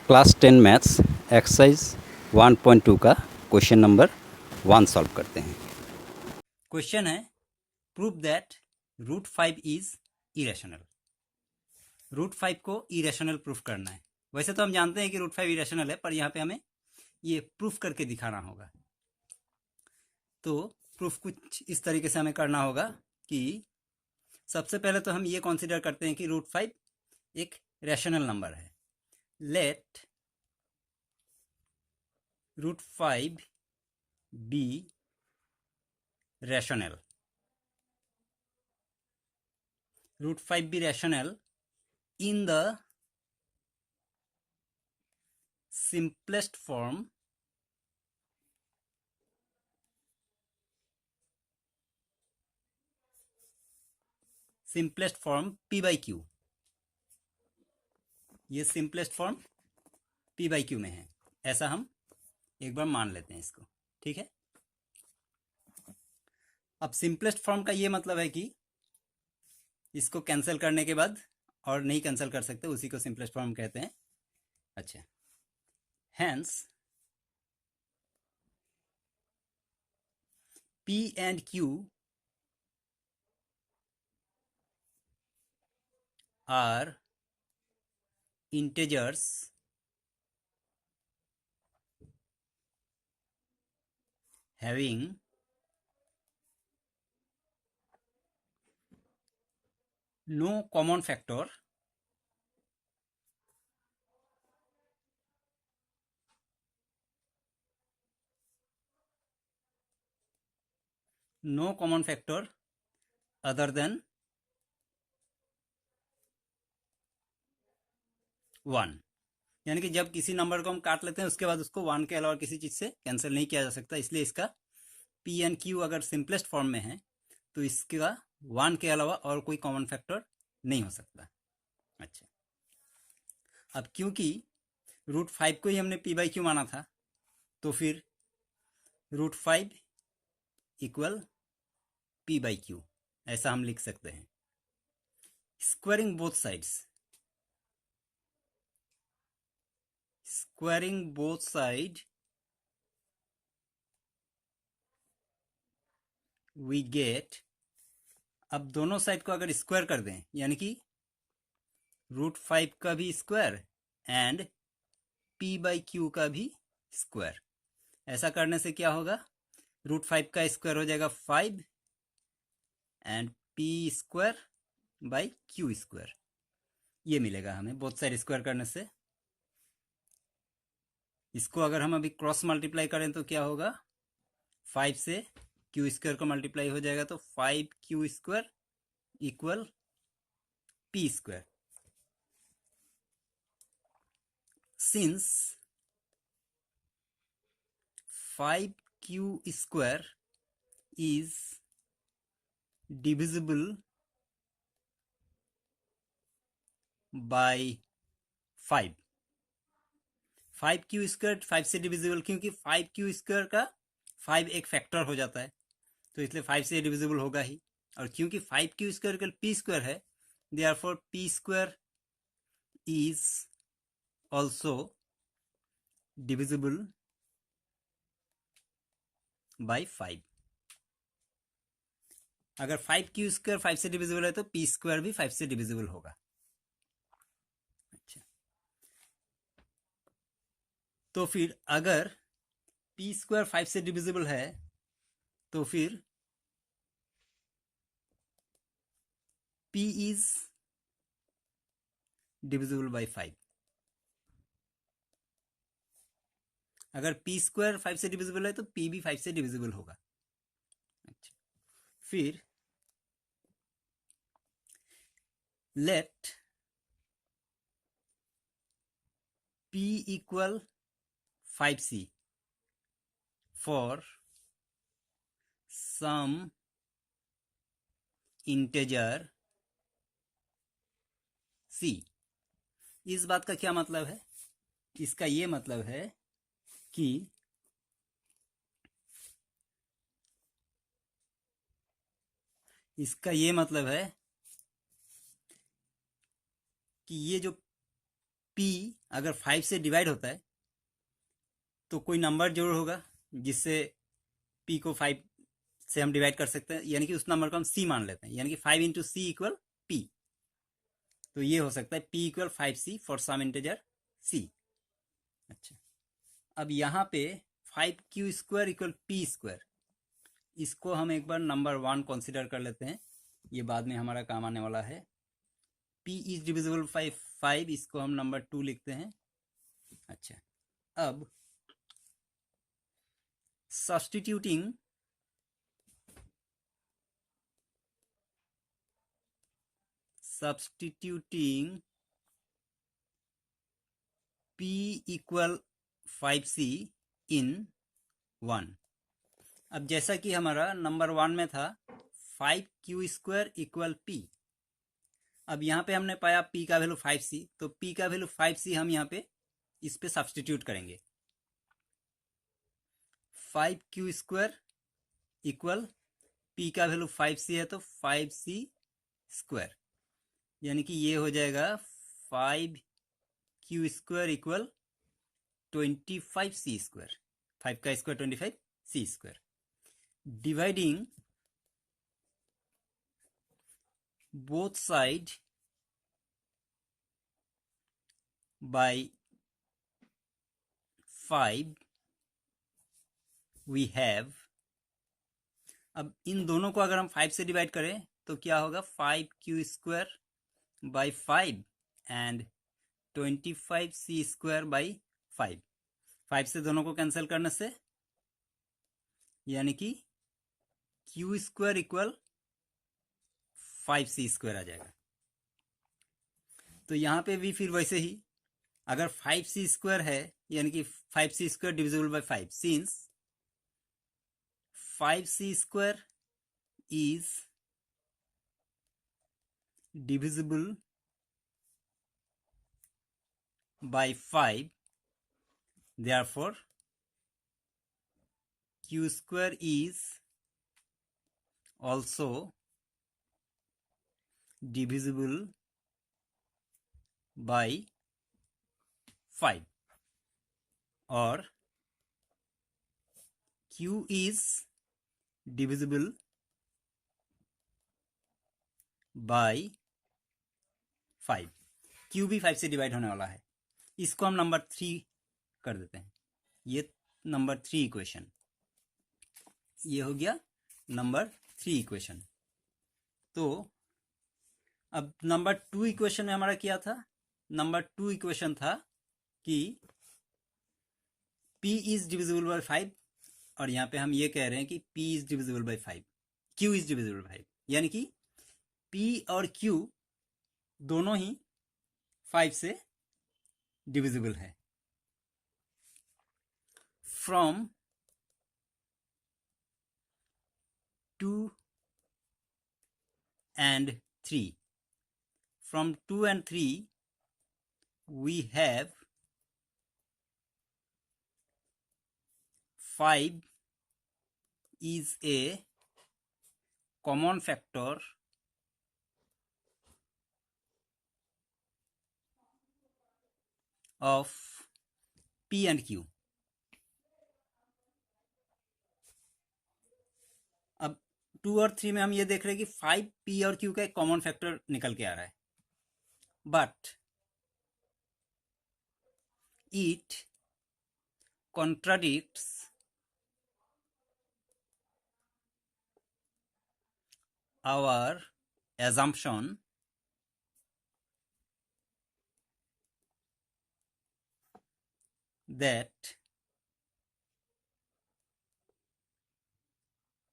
Class 10 maths exercise 1.2 का question number 1 solve करते हैं। क्वेश्चन है prove that root 5 is irrational. Root 5 को इरेशनल प्रूफ करना है। वैसे तो हम जानते हैं कि रूट 5 इरेशनल है, पर यहाँ पे हमें ये प्रूफ करके दिखाना होगा। तो प्रूफ कुछ इस तरीके से हमें करना होगा कि सबसे पहले तो हम ये कंसीडर करते हैं कि रूट 5 एक रैशनल नंबर है। Let root 5 be rational. Root 5 be rational in the simplest form p by q। ये simplest form p by q में है, ऐसा हम एक बार मान लेते हैं इसको। ठीक है, अब सिंपलेस्ट फॉर्म का ये मतलब है कि इसको कैंसिल करने के बाद और नहीं कैंसिल कर सकते, उसी को सिंपलेस्ट फॉर्म कहते हैं। अच्छा, hence p and q are integers having no common factor other than 1। यानी कि जब किसी नंबर को हम काट लेते हैं उसके बाद उसको 1 के अलावा किसी चीज से कैंसिल नहीं किया जा सकता, इसलिए इसका p एंड q अगर सिंपलेस्ट फॉर्म में है तो इसका 1 के अलावा और कोई कॉमन फैक्टर नहीं हो सकता। अच्छा, अब क्योंकि रूट 5 को ही हमने p बाई क्यू माना था, तो फिर root 5 equal p by Q ऐसा हम लिख सकते हैं। Squaring both sides, we get. अब दोनों साइड को अगर स्क्वायर कर दें, यानी कि रूट 5 का भी square and p by Q का भी स्क्वायर, ऐसा करने से क्या होगा, रूट 5 का स्क्वायर हो जाएगा 5 and p square by Q square, ये मिलेगा हमें बोथ साइड स्क्वायर करने से। इसको अगर हम अभी क्रॉस मल्टीप्लाई करें तो क्या होगा, 5 से क्यू स्क्वायर को मल्टीप्लाई हो जाएगा तो 5q square equal p square. Since 5q square is divisible by 5, 5q square 5 से डिविजिबल, क्योंकि 5q स्क्वायर का 5 एक फैक्टर हो जाता है, तो इसलिए 5 से डिविजिबल होगा ही। और क्योंकि 5q square equal p square है, therefore p square is also divisible by 5। अगर 5q स्क्वायर 5 से डिविजिबल है तो p स्क्वायर भी 5 से डिविजिबल होगा। अच्छा, तो फिर अगर p स्क्वायर 5 से डिविजिबल है तो फिर p इज डिविजिबल बाई 5। अगर p स्क्वायर 5 से डिविजिबल है तो p भी 5 से डिविजिबल होगा। अच्छा, फिर let p equal 5c for some integer c। इस बात का क्या मतलब है, इसका ये मतलब है कि इसका ये मतलब है कि ये जो P अगर 5 से डिवाइड होता है तो कोई नंबर जरूर होगा जिससे P को 5 से हम डिवाइड कर सकते हैं, यानी कि उस नंबर को हम C मान लेते हैं, यानी कि 5 इंटू सी इक्वल P। तो ये हो सकता है P equal 5C for some integer C। अच्छा, अब यहाँ पे 5Q² इक्वल P², इसको हम एक बार नंबर 1 कंसिडर कर लेते हैं, ये बाद में हमारा काम आने वाला है। P इज डिविजिबल बाई 5, इसको हम नंबर 2 लिखते हैं। अच्छा, अब सब्स्टिट्यूटिंग P इक्वल 5C इन 1। अब जैसा कि हमारा नंबर 1 में था 5Q² इक्वल P, अब यहाँ पे हमने पाया P का वैल्यू 5C, तो P का वैल्यू 5C हम यहाँ पे इस पे सब्स्टिट्यूट करेंगे। 5Q² इक्वल P का वैल्यू 5C है तो 5C², यानी कि ये हो जाएगा 5Q² इक्वल 25C², 5 का square 25C²। Dividing both side by 5 we have, अब इन दोनों को अगर हम 5 से डिवाइड करें तो क्या होगा, 5Q² by 5 and 25C² by 5। 5 से दोनों को कैंसिल करने से यानी कि Q² इक्वल 5C² आ जाएगा। तो यहाँ पे भी फिर वैसे ही, अगर 5C² है यानी कि 5C² divisible by 5, since 5C² is divisible by 5, therefore Q² is also divisible by 5, और Q is divisible by 5। Q भी 5 से डिवाइड होने वाला है, इसको हम नंबर 3 कर देते हैं। ये नंबर 3 इक्वेशन, ये हो गया नंबर 3 इक्वेशन। तो अब नंबर 2 इक्वेशन में हमारा क्या था, नंबर 2 इक्वेशन था कि P इज डिविजिबल बाई 5, और यहाँ पे हम ये कह रहे हैं कि P is divisible by 5, Q is divisible by 5, यानी कि P और Q दोनों ही 5 से डिविजिबल है। From 2 and 3, from 2 and 3 we have 5 is a common factor of P and Q। अब 2 और 3 में हम ये देख रहे हैं कि 5 P और Q का एक कॉमन फैक्टर निकल के आ रहा है, but it contradicts our assumption that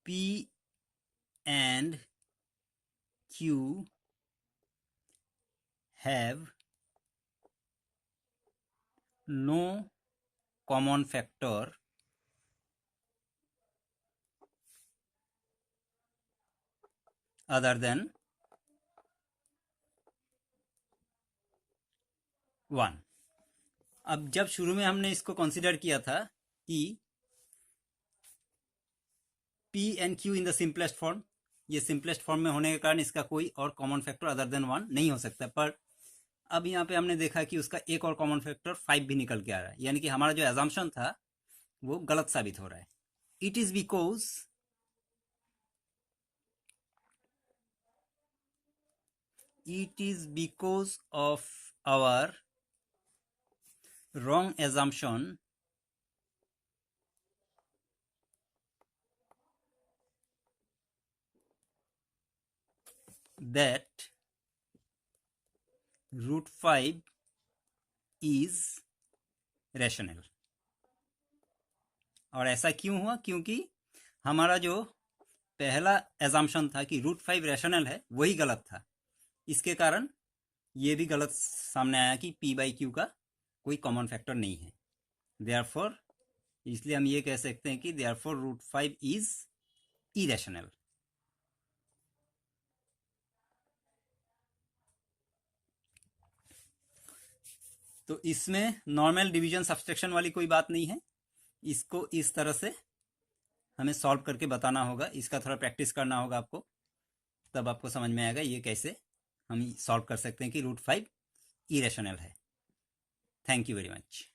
P and Q have no common factor other than 1। अब जब शुरू में हमने इसको कंसीडर किया था कि P and Q in the simplest form, ये सिंपलेस्ट फॉर्म में होने के कारण इसका कोई और कॉमन फैक्टर अदर देन 1 नहीं हो सकता, पर अब यहाँ पे हमने देखा कि उसका एक और कॉमन फैक्टर 5 भी निकल के आ रहा है, यानी कि हमारा जो एजम्पशन था वो गलत साबित हो रहा है। It is because of our wrong assumption that √5 is rational। और ऐसा क्यों हुआ? क्योंकि हमारा जो पहला एजम्पशन था कि √5 रैशनल है वही गलत था। इसके कारण ये भी गलत सामने आया कि p/q का कोई कॉमन फैक्टर नहीं है। देयरफॉर इसलिए हम ये कह सकते हैं कि देयरफॉर √5 इज इरेशनल। तो इसमें नॉर्मल डिवीजन सब्सट्रैक्शन वाली कोई बात नहीं है। इसको इस तरह से हमें सॉल्व करके बताना होगा, इसका थोड़ा प्रैक्टिस करना होगा आपको, तब आपको समझ में आएगा ये कैसे हम सॉल्व कर सकते हैं कि √5 इरेशनल है। Thank you very much.